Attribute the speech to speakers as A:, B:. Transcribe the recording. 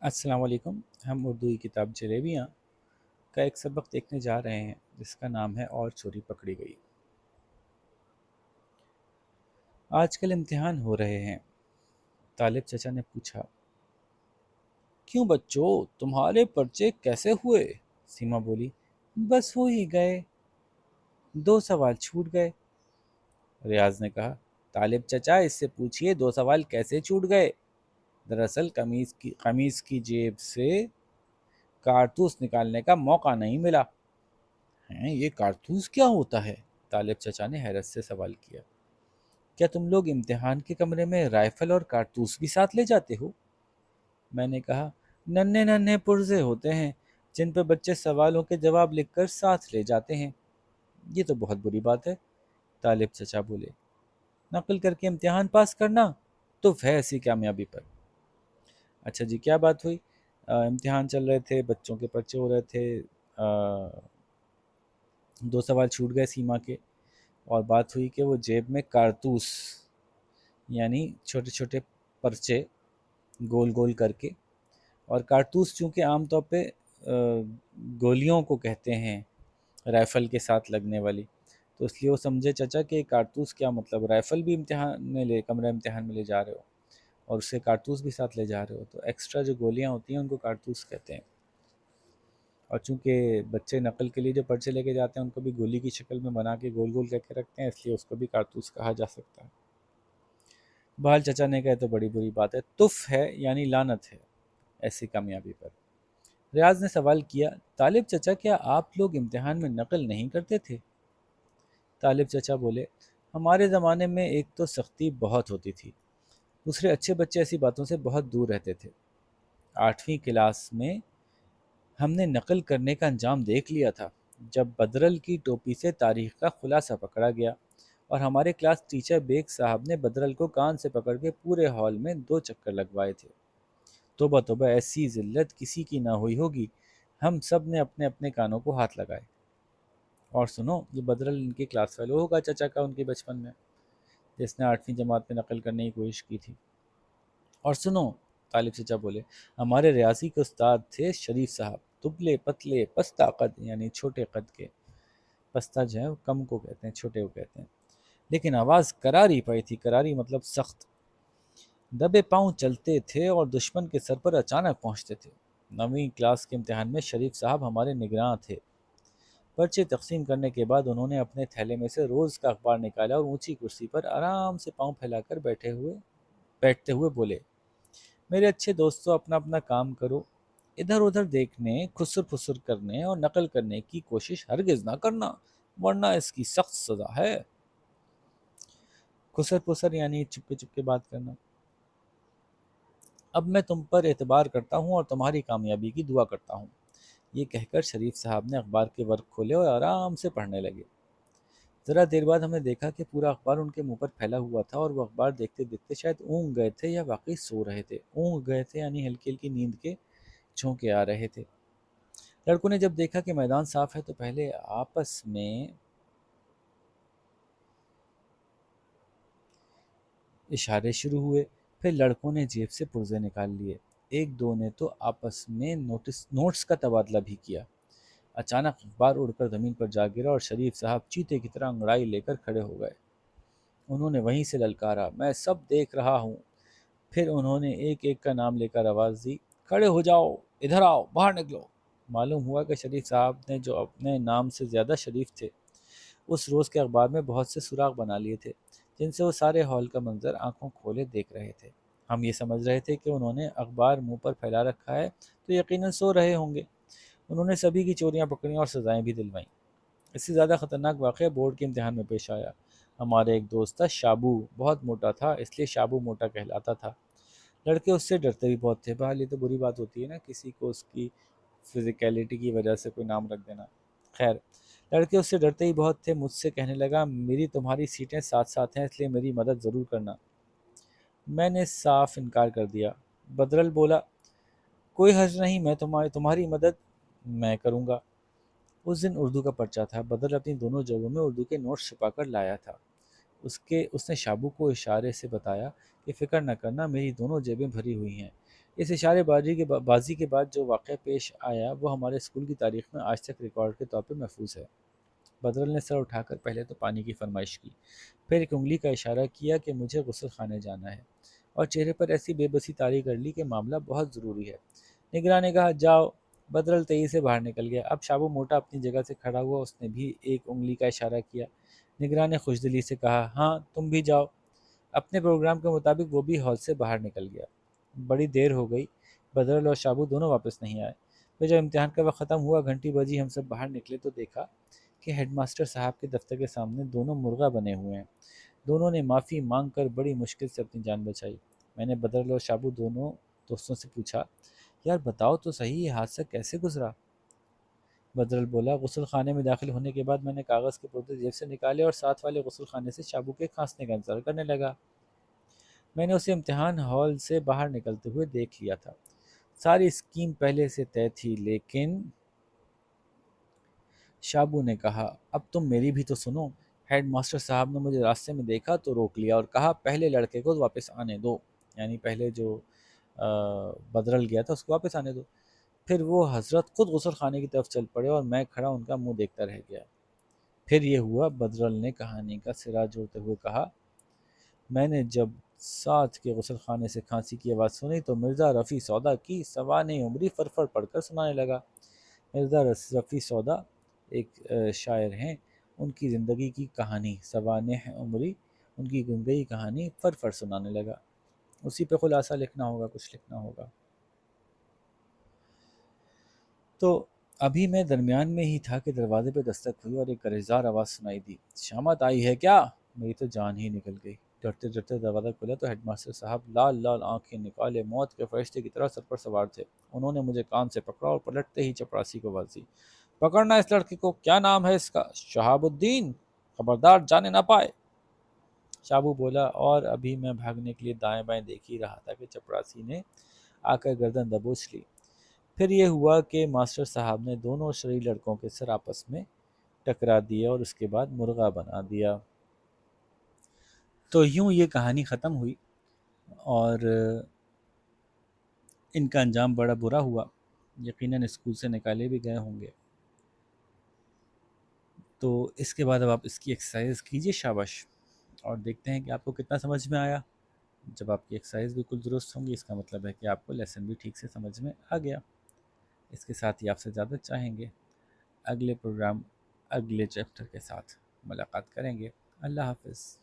A: السلام علیکم۔ ہم اردو کی کتاب جلیبیاں کا ایک سبق دیکھنے جا رہے ہیں جس کا نام ہے اور چوری پکڑی گئی۔ آج کل امتحان ہو رہے ہیں، طالب چچا نے پوچھا۔ کیوں بچوں، تمہارے پرچے کیسے ہوئے؟ سیما بولی، بس ہو ہی گئے، 2 سوال چھوٹ گئے۔ ریاض نے کہا، طالب چچا اس سے پوچھئے 2 سوال کیسے چھوٹ گئے؟ دراصل قمیص کی جیب سے کارتوس نکالنے کا موقع نہیں ملا۔ ہیں، یہ کارتوس کیا ہوتا ہے؟ طالب چچا نے حیرت سے سوال کیا۔ کیا تم لوگ امتحان کے کمرے میں رائفل اور کارتوس بھی ساتھ لے جاتے ہو؟ میں نے کہا، ننھے ننھے پرزے ہوتے ہیں جن پہ بچے سوالوں کے جواب لکھ کر ساتھ لے جاتے ہیں۔ یہ تو بہت بری بات ہے، طالب چچا بولے۔ نقل کر کے امتحان پاس کرنا تو ہے ایسی کامیابی پر۔ اچھا جی، کیا بات ہوئی؟ امتحان چل رہے تھے، بچوں کے پرچے ہو رہے تھے، 2 سوال چھوٹ گئے سیما کے، اور بات ہوئی کہ وہ جیب میں کارتوس یعنی چھوٹے چھوٹے پرچے گول گول کر کے، اور کارتوس چونکہ عام طور پہ گولیوں کو کہتے ہیں، رائفل کے ساتھ لگنے والی، تو اس لیے وہ سمجھے چچا کہ کارتوس کیا مطلب رائفل بھی امتحان میں کمرہ امتحان میں لے جا رہے ہو اور اس سے کارتوس بھی ساتھ لے جا رہے ہو، تو ایکسٹرا جو گولیاں ہوتی ہیں ان کو کارتوس کہتے ہیں۔ اور چونکہ بچے نقل کے لیے جو پرچے لے کے جاتے ہیں ان کو بھی گولی کی شکل میں بنا کے گول گول کر کے رکھتے ہیں، اس لیے اس کو بھی کارتوس کہا جا سکتا ہے۔ بہال چچا نے کہا، تو بڑی بری بات ہے، تف ہے یعنی لعنت ہے ایسی کامیابی پر۔ ریاض نے سوال کیا، طالب چچا کیا آپ لوگ امتحان میں نقل نہیں کرتے تھے؟ طالب چچا بولے، ہمارے زمانے میں ایک تو سختی بہت ہوتی تھی، دوسرے اچھے بچے ایسی باتوں سے بہت دور رہتے تھے۔ 8ویں کلاس میں ہم نے نقل کرنے کا انجام دیکھ لیا تھا جب بدرل کی ٹوپی سے تاریخ کا خلاصہ پکڑا گیا اور ہمارے کلاس ٹیچر بیگ صاحب نے بدرل کو کان سے پکڑ کے پورے ہال میں 2 چکر لگوائے تھے۔ توبہ توبہ، ایسی ذلت کسی کی نہ ہوئی ہوگی۔ ہم سب نے اپنے اپنے کانوں کو ہاتھ لگائے۔ اور سنو، یہ بدرل ان کے کلاس فیلو ہوگا چچا کا، ان کے بچپن میں، جس نے 8ویں جماعت میں نقل کرنے کی کوشش کی تھی۔ اور سنو، طالب چچا بولے، ہمارے ریاضی کے استاد تھے شریف صاحب، دبلے پتلے پستہ قد یعنی چھوٹے قد کے، پستہ جو ہے وہ کم کو کہتے ہیں، چھوٹے کو کہتے ہیں، لیکن آواز کراری پڑی تھی، کراری مطلب سخت۔ دبے پاؤں چلتے تھے اور دشمن کے سر پر اچانک پہنچتے تھے۔ 9ویں کلاس کے امتحان میں شریف صاحب ہمارے نگراں تھے۔ پرچے تقسیم کرنے کے بعد انہوں نے اپنے تھیلے میں سے روز کا اخبار نکالا اور اونچی کرسی پر آرام سے پاؤں پھیلا کر بیٹھتے ہوئے بولے، میرے اچھے دوستو، اپنا اپنا کام کرو، ادھر ادھر دیکھنے، خسر پھسر کرنے اور نقل کرنے کی کوشش ہرگز نہ کرنا، ورنہ اس کی سخت سزا ہے۔ خسر پھسر یعنی چپکے چپکے بات کرنا۔ اب میں تم پر اعتبار کرتا ہوں اور تمہاری کامیابی کی دعا کرتا ہوں۔ یہ کہہ کر شریف صاحب نے اخبار کے ورق کھولے اور آرام سے پڑھنے لگے۔ ذرا دیر بعد ہم نے دیکھا کہ پورا اخبار ان کے منہ پر پھیلا ہوا تھا اور وہ اخبار دیکھتے دیکھتے شاید اونگ گئے تھے یا واقعی سو رہے تھے۔ اونگ گئے تھے یعنی ہلکی ہلکی نیند کے جھونکے آ رہے تھے۔ لڑکوں نے جب دیکھا کہ میدان صاف ہے تو پہلے آپس میں اشارے شروع ہوئے، پھر لڑکوں نے جیب سے پرزے نکال لیے، ایک دو نے تو آپس میں نوٹس کا تبادلہ بھی کیا۔ اچانک اخبار اڑ کر زمین پر جا گرا اور شریف صاحب چیتے کی طرح انگڑائی لے کر کھڑے ہو گئے۔ انہوں نے وہیں سے للکارا، میں سب دیکھ رہا ہوں۔ پھر انہوں نے ایک ایک کا نام لے کر آواز دی، کھڑے ہو جاؤ، ادھر آؤ، باہر نکلو۔ معلوم ہوا کہ شریف صاحب نے جو اپنے نام سے زیادہ شریف تھے، اس روز کے اخبار میں بہت سے سوراخ بنا لیے تھے جن سے وہ سارے ہال کا منظر آنکھوں کھولے دیکھ رہے تھے۔ ہم یہ سمجھ رہے تھے کہ انہوں نے اخبار منہ پر پھیلا رکھا ہے تو یقیناً سو رہے ہوں گے۔ انہوں نے سبھی کی چوریاں پکڑیں اور سزائیں بھی دلوائیں۔ اس سے زیادہ خطرناک واقعہ بورڈ کے امتحان میں پیش آیا۔ ہمارے ایک دوست تھا شابو، بہت موٹا تھا، اس لیے شابو موٹا کہلاتا تھا۔ لڑکے اس سے ڈرتے بھی بہت تھے۔ بہرحال یہ تو بری بات ہوتی ہے نا، کسی کو اس کی فزیکیلٹی کی وجہ سے کوئی نام رکھ دینا۔ خیر، لڑکے اس سے ڈرتے ہی بہت تھے۔ مجھ سے کہنے لگا، میری تمہاری سیٹیں ساتھ ساتھ ہیں، اس لیے میری مدد ضرور کرنا۔ میں نے صاف انکار کر دیا۔ بدرل بولا، کوئی حرج نہیں، میں تمہاری مدد میں کروں گا۔ اس دن اردو کا پرچہ تھا۔ بدر اپنی دونوں جیبوں میں اردو کے نوٹ چھپا کر لایا تھا۔ اس نے شابو کو اشارے سے بتایا کہ فکر نہ کرنا، میری دونوں جیبیں بھری ہوئی ہیں، اس اشارے بازی کے بعد جو واقعہ پیش آیا وہ ہمارے اسکول کی تاریخ میں آج تک ریکارڈ کے طور پر محفوظ ہے۔ بدرل نے سر اٹھا کر پہلے تو پانی کی فرمائش کی، پھر ایک انگلی کا اشارہ کیا کہ مجھے غسل خانے جانا ہے، اور چہرے پر ایسی بے بسی طاری کر لی کہ معاملہ بہت ضروری ہے۔ نگراں نے کہا جاؤ۔ بدرل تیزی سے باہر نکل گیا۔ اب شابو موٹا اپنی جگہ سے کھڑا ہوا، اس نے بھی ایک انگلی کا اشارہ کیا۔ نگراں نے خوشدلی سے کہا ہاں تم بھی جاؤ۔ اپنے پروگرام کے مطابق وہ بھی ہال سے باہر نکل گیا۔ بڑی دیر ہو گئی، بدرل اور شابو دونوں واپس نہیں آئے۔ پھر جب امتحان کا وقت ختم ہوا، گھنٹی بجی، ہم سب باہر نکلے تو دیکھا کہ ہیڈ ماسٹر صاحب کے دفتر کے سامنے دونوں مرغا بنے ہوئے ہیں۔ دونوں نے معافی مانگ کر بڑی مشکل سے اپنی جان بچائی۔ میں نے بدرل اور شابو دونوں دوستوں سے پوچھا یار بتاؤ تو صحیح یہ حادثہ کیسے گزرا؟ بدرل بولا غسل خانے میں داخل ہونے کے بعد میں نے کاغذ کے پردے جیب سے نکالے اور ساتھ والے غسل خانے سے شابو کے کھانسنے کا انتظار کرنے لگا۔ میں نے اسے امتحان ہال سے باہر نکلتے ہوئے دیکھ لیا تھا۔ ساری اسکیم پہلے سے طے تھی، لیکن شابو نے کہا اب تم میری بھی تو سنو۔ ہیڈ ماسٹر صاحب نے مجھے راستے میں دیکھا تو روک لیا اور کہا پہلے لڑکے کو واپس آنے دو، یعنی پہلے جو بدرل گیا تھا اس کو واپس آنے دو۔ پھر وہ حضرت خود غسل خانے کی طرف چل پڑے اور میں کھڑا ان کا منہ دیکھتا رہ گیا۔ پھر یہ ہوا، بدرل نے کہانی کا سرا جوڑتے ہوئے کہا، میں نے جب ساتھ کے غسل خانے سے کھانسی کی آواز سنی تو مرزا رفیع سودا کی سوانح عمری فرفر پڑھ کر سنانے لگا۔ مرزا رفیع سودا ایک شاعر ہیں، ان کی زندگی کی کہانی سوانح عمری، ان کی گنگئی کہانی فرفر سنانے لگا۔ اسی پہ خلاصہ لکھنا ہوگا، کچھ لکھنا ہوگا۔ تو ابھی میں درمیان میں ہی تھا کہ دروازے پہ دستک ہوئی اور ایک گرجدار آواز سنائی دی، شامت آئی ہے کیا؟ میری تو جان ہی نکل گئی۔ ڈرتے ڈرتے دروازہ کھولا تو ہیڈ ماسٹر صاحب لال لال آنکھیں نکالے موت کے فرشتے کی طرح سر پر سوار تھے۔ انہوں نے مجھے کان سے پکڑا اور پلٹتے ہی چپراسی کو آواز دی، پکڑنا اس لڑکے کو، کیا نام ہے اس کا؟ شہاب الدین، خبردار جانے نہ پائے۔ شابو بولا، اور ابھی میں بھاگنے کے لیے دائیں بائیں دیکھ ہی رہا تھا کہ چپراسی نے آ کر گردن دبوچ لی۔ پھر یہ ہوا کہ ماسٹر صاحب نے دونوں شرعی لڑکوں کے سر آپس میں ٹکرا دیے اور اس کے بعد مرغا بنا دیا۔ تو یوں یہ کہانی ختم ہوئی اور ان کا انجام بڑا برا ہوا، یقیناً اسکول سے نکالے بھی گئے ہوں گے۔ تو اس کے بعد اب آپ اس کی ایکسرسائز کیجئے شاباش، اور دیکھتے ہیں کہ آپ کو کتنا سمجھ میں آیا۔ جب آپ کی ایکسرسائز بالکل درست ہوں گی اس کا مطلب ہے کہ آپ کو لیسن بھی ٹھیک سے سمجھ میں آ گیا۔ اس کے ساتھ ہی آپ سے زیادہ چاہیں گے اگلے پروگرام اگلے چیپٹر کے ساتھ ملاقات کریں گے۔ اللہ حافظ۔